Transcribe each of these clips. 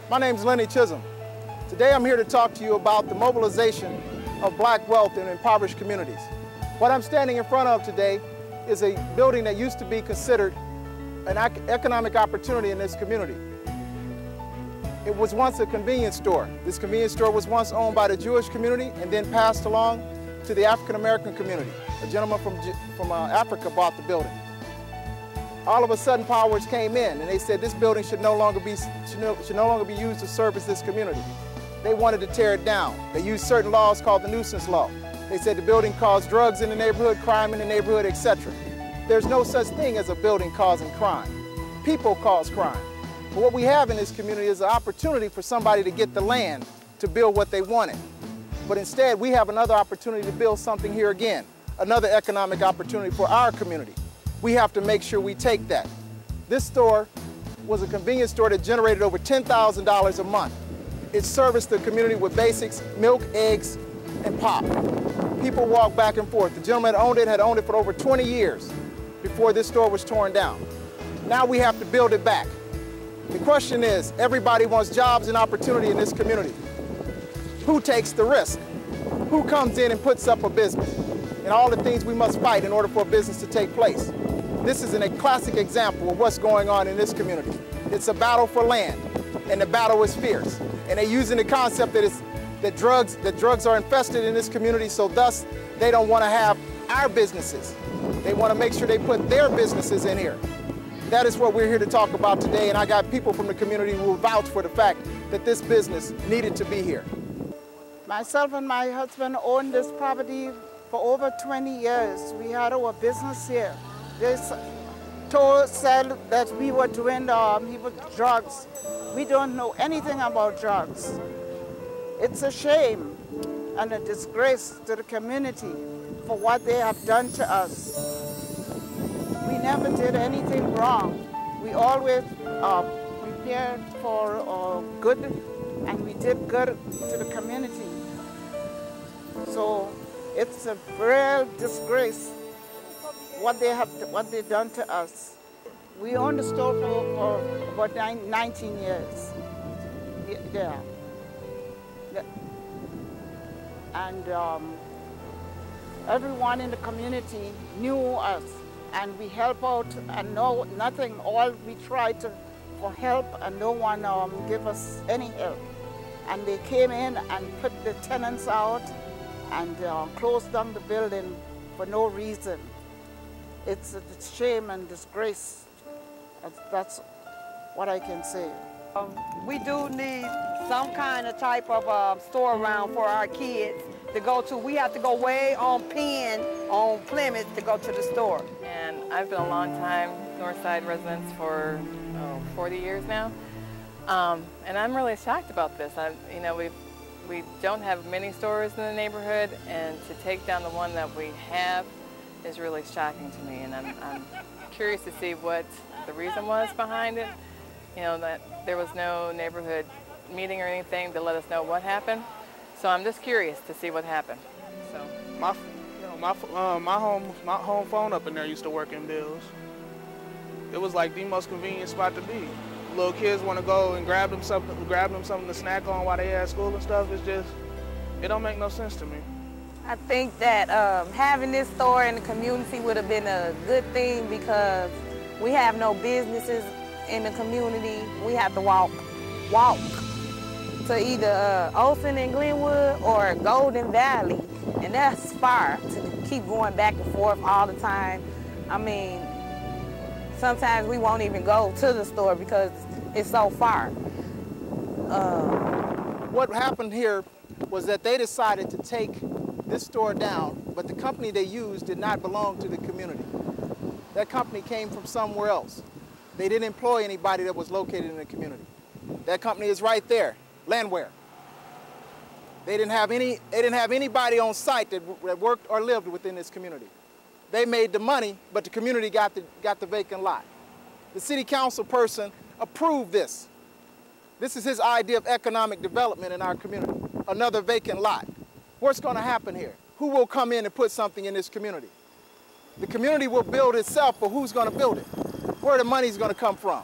My name's Lennie Chism. Today I'm here to talk to you about the mobilization of black wealth in impoverished communities. What I'm standing in front of today is a building that used to be considered an economic opportunity in this community. It was once a convenience store. This convenience store was once owned by the Jewish community and then passed along to the African American community. A gentleman from Africa bought the building. All of a sudden, powers came in and they said this building should no longer be used to service this community. They wanted to tear it down. They used certain laws called the nuisance law. They said the building caused drugs in the neighborhood, crime in the neighborhood, etc. There's no such thing as a building causing crime. People cause crime. But what we have in this community is an opportunity for somebody to get the land to build what they wanted. But instead, we have another opportunity to build something here again, another economic opportunity for our community. We have to make sure we take that. This store was a convenience store that generated over $10,000 a month. It serviced the community with basics, milk, eggs, and pop. People walk back and forth. The gentleman that had owned it for over 20 years before this store was torn down. Now we have to build it back. The question is, everybody wants jobs and opportunity in this community. Who takes the risk? Who comes in and puts up a business? And all the things we must fight in order for a business to take place. This is a classic example of what's going on in this community. It's a battle for land, and the battle is fierce. And they're using the concept that drugs are infested in this community, so thus they don't want to have our businesses. They want to make sure they put their businesses in here. That is what we're here to talk about today, and I got people from the community who will vouch for the fact that this business needed to be here. Myself and my husband owned this property for over 20 years. We had our business here. They said that we were doing drugs. We don't know anything about drugs. It's a shame and a disgrace to the community for what they have done to us. We never did anything wrong. We always prepared for good, and we did good to the community. So it's a real disgrace what they've done to us. We owned the store for about 19 years. Yeah. And everyone in the community knew us, and we help out, and nothing. All we tried for help, and no one gave us any help. And they came in and put the tenants out and closed down the building for no reason. It's a shame and disgrace. That's what I can say. We do need some kind of type of store around for our kids to go to. We have to go way on Penn, on Plymouth to go to the store. And I've been a long time Northside resident for 40 years now. And I'm really shocked about this. We don't have many stores in the neighborhood, and to take down the one that we have is really shocking to me. And I'm curious to see what the reason was behind it. That there was no neighborhood meeting or anything to let us know what happened. So I'm just curious to see what happened. So my home phone up in there used to work in Bills. It was like the most convenient spot to be. Little kids want to go and grab them something to snack on while they at school and stuff. It don't make no sense to me. I think that having this store in the community would have been a good thing, because we have no businesses in the community. We have to walk to either Olsen and Glenwood or Golden Valley, and that's far to keep going back and forth all the time. I mean, sometimes we won't even go to the store because it's so far. What happened here was that they decided to take this store down, but the company they used did not belong to the community. That company came from somewhere else. They didn't employ anybody that was located in the community. That company is right there, Landwehr. They didn't have anybody on site that worked or lived within this community. They made the money, but the community got the vacant lot. The city council person approved this. This is his idea of economic development in our community, another vacant lot. What's going to happen here? Who will come in and put something in this community? The community will build itself, but who's going to build it? Where the money's going to come from?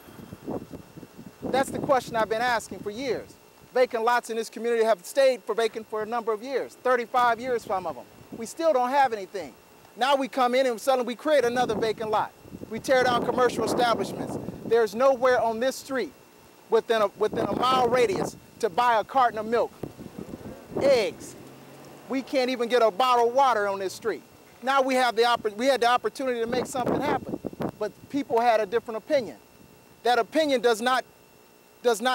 That's the question I've been asking for years. Vacant lots in this community have stayed vacant for a number of years, 35 years, some of them. We still don't have anything. Now we come in and suddenly we create another vacant lot. We tear down commercial establishments. There's nowhere on this street within a mile radius to buy a carton of milk, eggs. We can't even get a bottle of water on this street. Now we had the opportunity to make something happen, but people had a different opinion. That opinion does not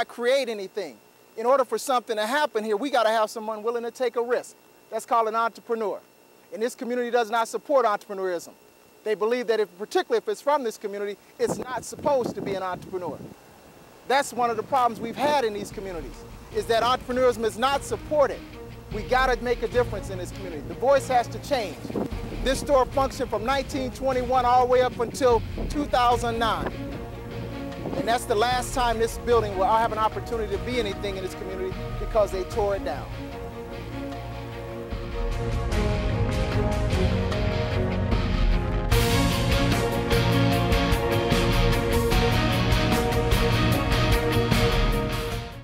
create anything. In order for something to happen here, we got to have someone willing to take a risk. That's called an entrepreneur. And this community does not support entrepreneurism. They believe that, particularly if it's from this community, it's not supposed to be an entrepreneur. That's one of the problems we've had in these communities, is that entrepreneurism is not supported. We got to make a difference in this community. The voice has to change. This store functioned from 1921 all the way up until 2009. And that's the last time this building will have an opportunity to be anything in this community because they tore it down.